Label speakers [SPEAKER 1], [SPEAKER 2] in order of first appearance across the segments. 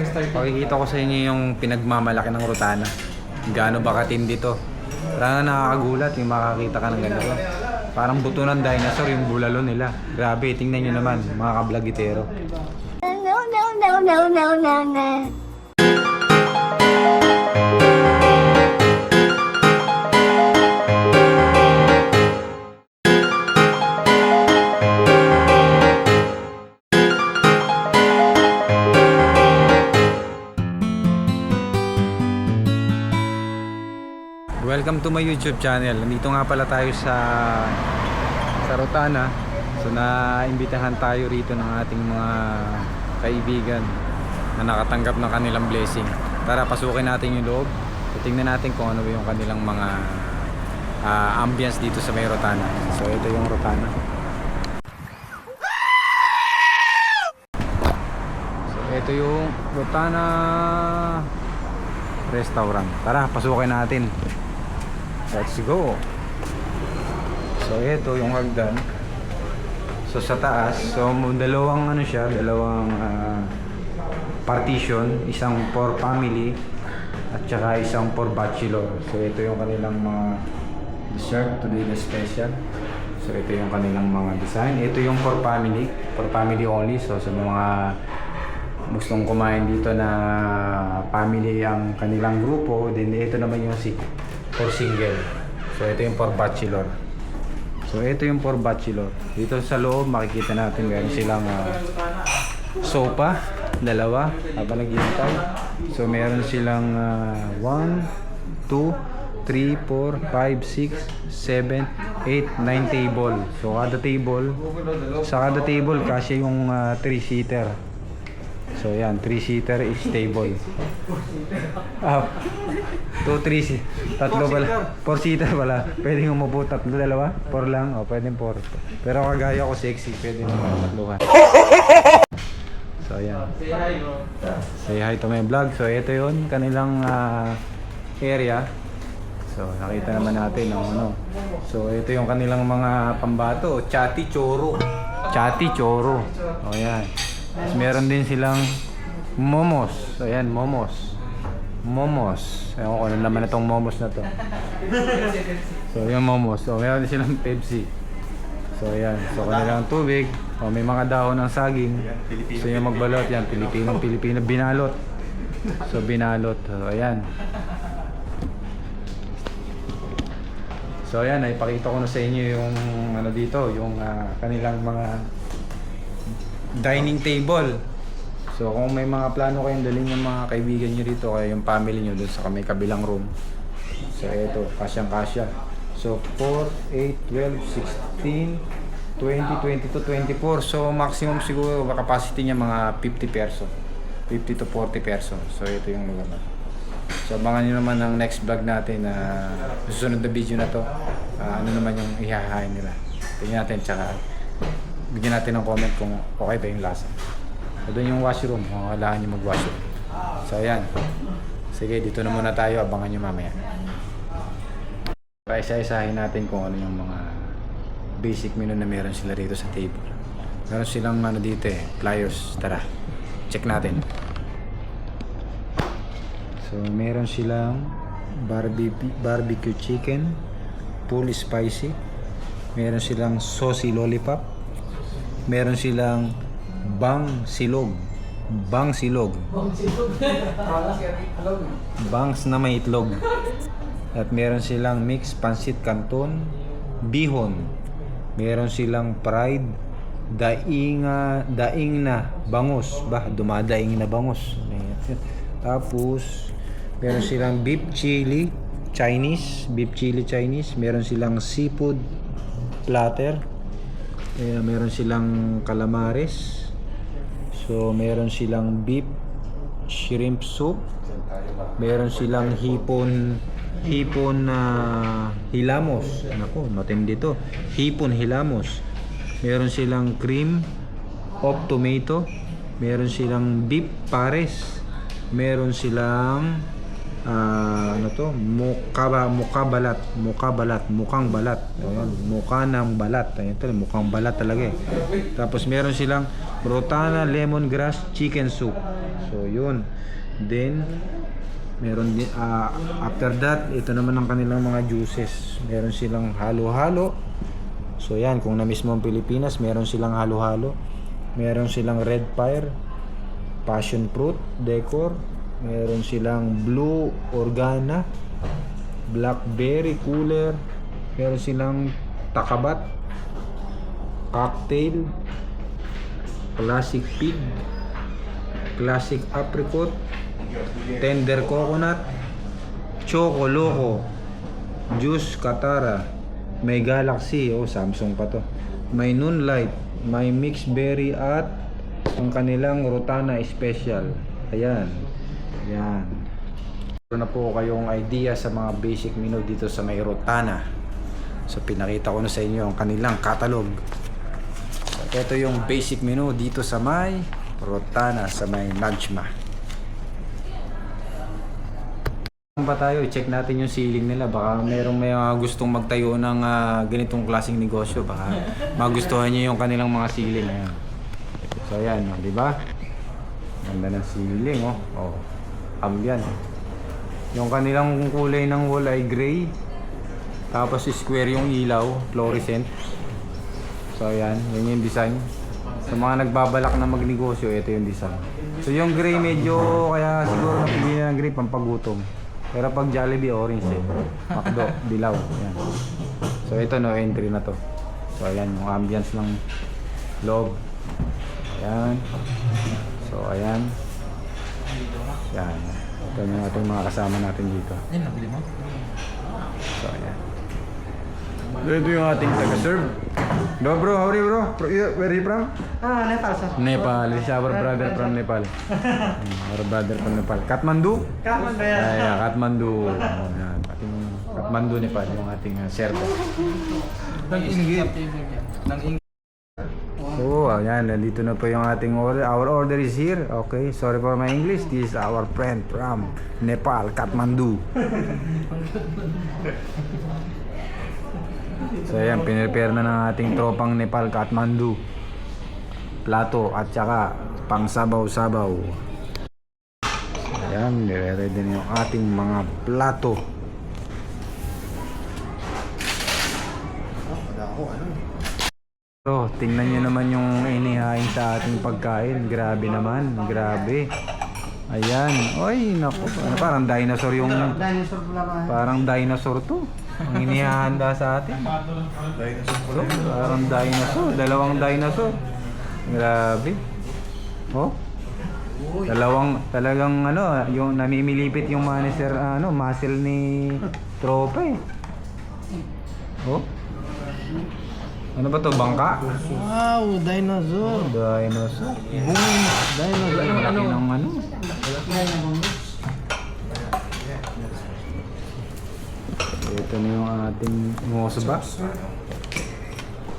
[SPEAKER 1] Pakikita ko sa inyo yung pinagmamalaki ng Rotana. Gaano ba katindi to? Parang nakakagulat yung makakita ka ng ganito. Parang buto ng dinosaur yung bulalo nila. Grabe, tingnan nyo naman mga kablagitero.
[SPEAKER 2] No.
[SPEAKER 1] Welcome to my YouTube channel. Nandito nga pala tayo sa Rotana. So naimbitahan tayo rito ng ating mga kaibigan na nakatanggap ng kanilang blessing. Tara, pasukin natin yung loob. So, tingnan natin kung ano yung kanilang mga ambience dito sa may Rotana. So ito yung Rotana. So ito yung Rotana Restaurant. Tara, pasukin natin. Let's go. So ito yung hagdan. So sa taas, so dalawang ano siya, dalawang partition, isang for family at saka isang for bachelor. So ito yung kanilang mga dessert, today the special. So ito yung kanilang mga design. Ito yung for family only. So sa mga gustong kumain dito na family ang kanilang grupo, then ito naman yung for single. So ito yung for bachelor. So ito yung for bachelor. Dito sa loob makikita natin meron silang sofa, dalawa habang naghihintay. So meron silang 1, 2, 3, 4, 5, 6, 7, 8, 9 table. So sa kada table kasi yung 3-seater. So yan, 3-seater is table. 2, 3, tatlo pala. 4-seater pala. Pwedeng umupo tatlo, dalawa, 4 lang. O pwedeng 4. Pero kagaya ko sexy, pwede naman tatluhan. So yan. Say hi to my vlog. So ito yun, kanilang area. So nakita naman natin ang ano. So ito yung kanilang mga pambato, Chati Choro. Chati Choro. O yan. Tapos meron din silang momos. So ayan, momos. Ewan ko ano naman itong momos na to. So yung momos. So meron din silang Pepsi. So ayan. So kanilang tubig. O may mga dahon ng saging. So yung magbalot yan, Pilipino binalot. So binalot. So ayan. So ayan, ipakita ko na sa inyo yung ano dito, yung kanilang mga dining table. So kung may mga plano kayong dalhin yung mga kaibigan nyo rito, kaya yung family nyo doon sa may kabilang room. So ito, kasyang kasya. So 4, 8, 12, 16, 20, 22, 24. So maximum siguro capacity niya mga 50 perso. 50 to 40 perso. So ito yung lugar. So abangan nyo naman ang next vlog natin na susunod na video na to. Ano naman yung ihahain nila. Tingnan natin, tsaka bigyan natin ng comment kung okay ba yung lasa. So doon yung washroom, kung kailangan nyo mag-washroom. So ayan. Sige, dito na muna tayo. Abangan nyo mamaya. Isa-isahin natin kung ano yung mga basic menu na meron sila dito sa table. Meron silang ano dito flyers. Tara, check natin. So meron silang barbecue chicken, full spicy. Meron silang saucy lollipop. Meron silang bang silog. Bangs na may itlog. At meron silang mixed pancit canton, bihon. Meron silang fried daing na bangus. Dumadaing na bangus. Tapos meron silang beef chili Chinese. Meron silang seafood platter. Meron silang calamares. So meron silang beef shrimp soup. Meron silang hipon hilamos. Nako, matindi to. Hipon hilamos. Meron silang cream of tomato. Meron silang beef pares. Meron silang mukhang balat. Ayan, mukha ng balat. Ayan, ito, mukhang balat talaga eh. Tapos meron silang Rotana lemongrass chicken soup. So yun. Then meron din after that, ito naman ang kanilang mga juices. Meron silang halo-halo. So yan, kung na-miss mo ang Pilipinas, meron silang halo-halo. Meron silang red fire, passion fruit, decor. Meron silang blue organa, blackberry cooler. Meron silang takabat, cocktail, classic pig, classic apricot, tender coconut, choco loco, juice katara, may galaxy, Samsung pa to, may moonlight, may mixed berry at ang kanilang Rotana special. Ayan. Ayan. Meron na po kayong idea sa mga basic menu dito sa may Rotana. So pinakita ko na sa inyo ang kanilang catalog. Ito yung basic menu dito sa may Rotana, sa may Najma. Kung pa tayo, check natin yung ceiling nila. Baka merong may gustong magtayo ng ganitong klaseng negosyo. Baka magustuhan nyo yung kanilang mga ceiling. Ayan. So ayan, di ba? Ganda ng ceiling, ambient. Yung kanilang kulay ng wall ay gray. Tapos square yung ilaw, fluorescent. So ayan, yun yung design. Sa mga nagbabalak na magnegosyo, ito yung design. So yung gray medyo, kaya siguro napili na ng gray pampagutom. Pero pag Jollibee, orange Macdo, dilaw. Ayan. So ito no, entry na to. So ayan, yung ambience ng loob. Ayan. So ayan. Ayan. Ito yung ating mga kasama natin dito.
[SPEAKER 2] Yan, nabili mo?
[SPEAKER 1] So ayan. Ito yung ating taga-serve. No bro, how are you bro? Where are you from?
[SPEAKER 2] Nepal sir.
[SPEAKER 1] Nepal. This is our brother from Nepal. Our brother from Nepal. Kathmandu?
[SPEAKER 2] Kathmandu yan.
[SPEAKER 1] Yeah, Kathmandu. Ayan. Ating Kathmandu, Nepal. Yung ating server. Oh, ayan. Nandito na po yung ating order. Our order is here. Okay. Sorry for my English. This is our friend from Nepal, Kathmandu. So ayan, pinrepare na ng ating tropang Nepal, Kathmandu. Plato at saka pang sabaw-sabaw. Ayan, nire-ready na yung ating mga plato. So, tingnan nyo naman yung inihain sa ating pagkain. Grabe naman, grabe. Ayan, oy, naku, parang dinosaur yung...
[SPEAKER 2] Dinosaur pala ba?
[SPEAKER 1] Parang dinosaur to. Ang inihahanda sa atin. So, parang dinosaur. Dalawang dinosaur. Grabe. Oh. Talagang yung namimilipit yung muscle ni tropa eh. Oh. Ano ba to? Bangka?
[SPEAKER 2] Wow, dinosaur.
[SPEAKER 1] Dinosaur.
[SPEAKER 2] Dinosaur.
[SPEAKER 1] Laki ng Ito na yung ating ngosba.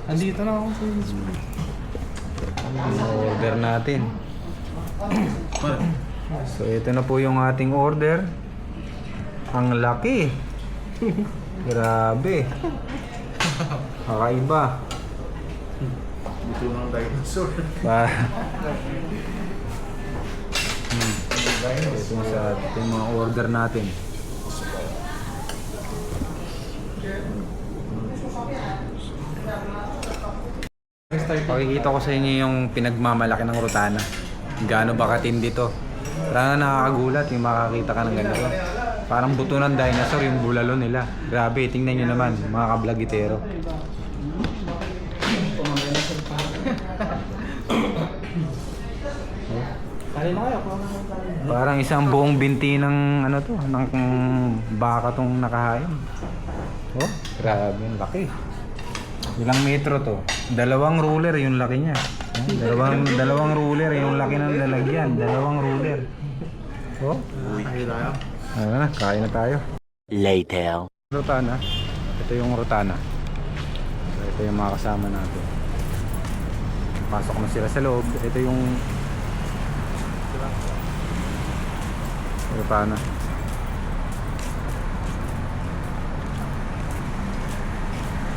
[SPEAKER 2] Andito na ako sa
[SPEAKER 1] Order natin. So ito na po yung ating order. Ang laki. Grabe. Kakaiba.
[SPEAKER 2] Ito ng dinosaur.
[SPEAKER 1] Ito sa ating mga order natin. Pakikita ko sa inyo yung pinagmamalaki ng Rotana. Gaano ba katindi to? Parang nakakagulat yung makakita ka ng ganito. Parang buto ng dinosaur yung bulalo nila. Grabe, tingnan nyo naman mga kablagitero. Parang isang buong binti ng ng baka tong nakahain. Oh, grabe, ang laki. Ilang metro to? 2 ruler yung laki niya. Dalawang ruler yung laki ng lalagyan. 2 ruler. Oh, kain na tayo.
[SPEAKER 3] Later.
[SPEAKER 1] Rotana. Ito yung Rotana. So, ito yung mga kasama natin. Pasok na sila sa loob. Ito yung Rotana.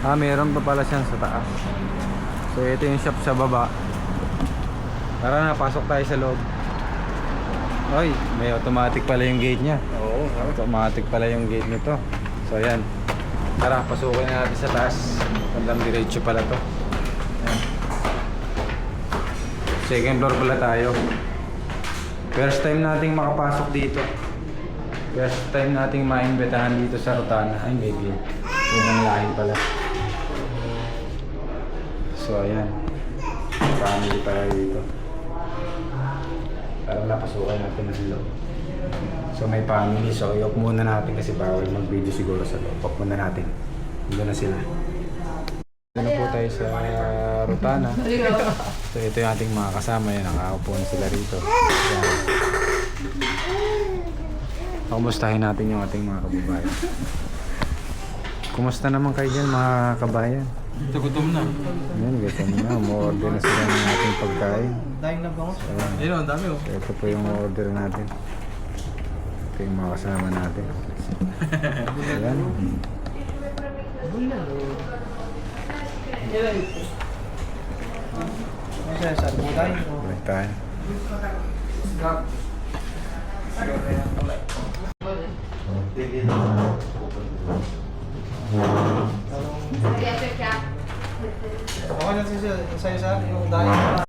[SPEAKER 1] Meron pa pala siya sa taas. So ito yung shop sa baba. Tara na, pasok tayo sa loob. Oy, may automatic pala yung gate niya.
[SPEAKER 2] Oo.
[SPEAKER 1] Automatic pala yung gate nito. So ayan. Tara, pasukin na natin sa taas. Bandang diretso pala to. Ayan. Second floor pala tayo. First time nating makapasok dito. First time nating maimbitahan dito sa Rotana. Ay, maybe. Ibang lahin pala. So ayan. Family tayo dito. Parang napasukan natin ang loob. So may family, so i-off muna natin kasi bawal mag-video siguro sa loob. Off muna natin. Dito na sila. Dito na po tayo sa Rotana. So ito yung ating mga kasama. Yan, nakakaupo na sila rito. Yan. Kumustahin natin yung ating mga kababayan. Kumusta naman kayo dyan mga kabayan?
[SPEAKER 2] Gutom na.
[SPEAKER 1] Yan, gutom na. Umorder na sila ng ating pagkain.
[SPEAKER 2] Dahil na bango.
[SPEAKER 1] Ayan.
[SPEAKER 2] Ayun, ang dami oh.
[SPEAKER 1] So, ito po yung order natin. Ito yung mga kasama natin. Ayan.
[SPEAKER 2] Masaya sa buhay.
[SPEAKER 1] Balik tayo.
[SPEAKER 2] Okay na siya, sa'yo sa yung dahil na